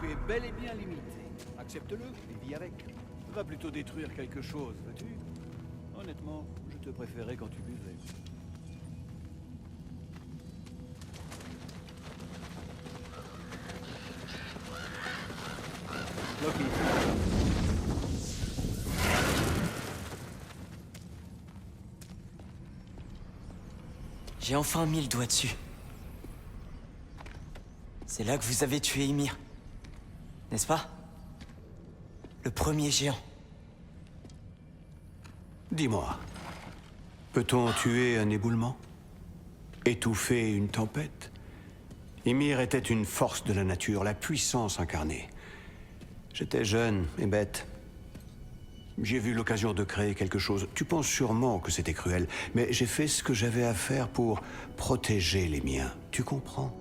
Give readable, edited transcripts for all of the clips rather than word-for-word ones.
Tu es bel et bien limité. Accepte-le et vis avec. Va plutôt détruire quelque chose, veux-tu? Honnêtement, je te préférais quand tu buvais. Loki. J'ai enfin mis le doigt dessus. C'est là que vous avez tué Ymir. N'est-ce pas? Le premier géant. Dis-moi, peut-on tuer un éboulement? Étouffer une tempête? Ymir était une force de la nature, la puissance incarnée. J'étais jeune et bête. J'ai vu l'occasion de créer quelque chose. Tu penses sûrement que c'était cruel, mais j'ai fait ce que j'avais à faire pour protéger les miens. Tu comprends?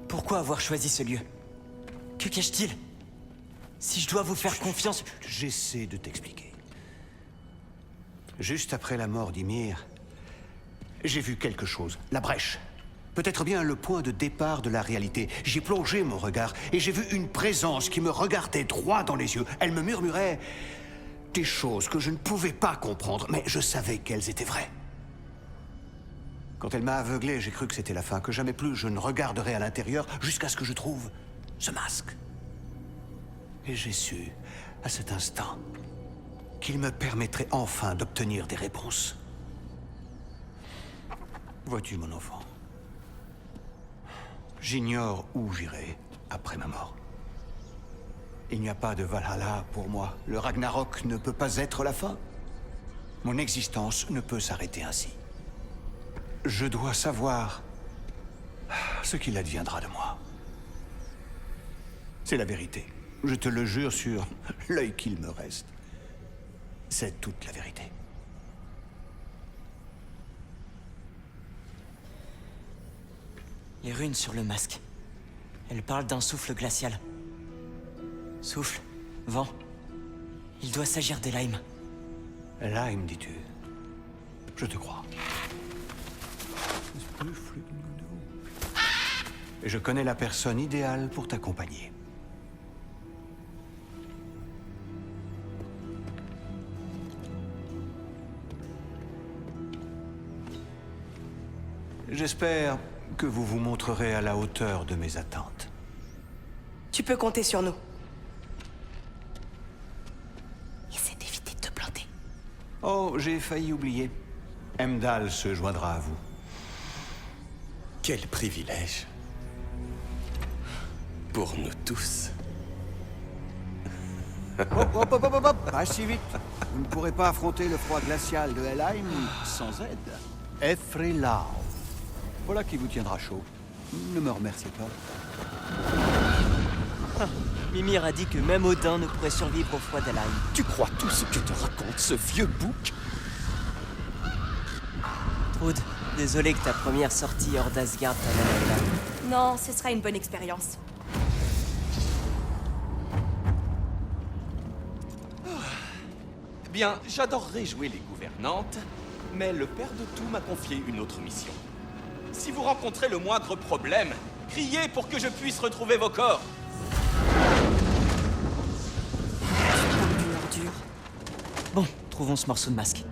Pourquoi avoir choisi ce lieu? Que cache-t-il? Si je dois vous faire confiance... J'essaie de t'expliquer. Juste après la mort d'Ymir, j'ai vu quelque chose. La brèche. Peut-être bien le point de départ de la réalité. J'ai plongé mon regard et j'ai vu une présence qui me regardait droit dans les yeux. Elle me murmurait des choses que je ne pouvais pas comprendre, mais je savais qu'elles étaient vraies. Quand elle m'a aveuglé, j'ai cru que c'était la fin, que jamais plus je ne regarderai à l'intérieur jusqu'à ce que je trouve ce masque. Et j'ai su, à cet instant, qu'il me permettrait enfin d'obtenir des réponses. Vois-tu, mon enfant, j'ignore où j'irai après ma mort. Il n'y a pas de Valhalla pour moi. Le Ragnarok ne peut pas être la fin. Mon existence ne peut s'arrêter ainsi. Je dois savoir ce qu'il adviendra de moi. C'est la vérité. Je te le jure sur l'œil qu'il me reste. C'est toute la vérité. Les runes sur le masque. Elles parlent d'un souffle glacial. Souffle, vent. Il doit s'agir d'Helheim. Helheim, dis-tu? Je te crois. Et je connais la personne idéale pour t'accompagner. J'espère que vous vous montrerez à la hauteur de mes attentes. Tu peux compter sur nous. Essaie d'éviter de te planter. Oh, j'ai failli oublier. Heimdall se joindra à vous. Quel privilège. Pour nous tous. Hop, pas si vite. Vous ne pourrez pas affronter le froid glacial de Helheim sans aide. Efrelau. Voilà qui vous tiendra chaud. Ne me remerciez pas. Mimir a dit que même Odin ne pourrait survivre au froid d'Helheim. Tu crois tout ce que te raconte ce vieux bouc? Trude, désolé que ta première sortie hors d'Asgard t'amène à Helheim. Non, ce sera une bonne expérience. Bien, j'adorerais jouer les gouvernantes, mais le père de tout m'a confié une autre mission. Si vous rencontrez le moindre problème, criez pour que je puisse retrouver vos corps. Bon, trouvons ce morceau de masque.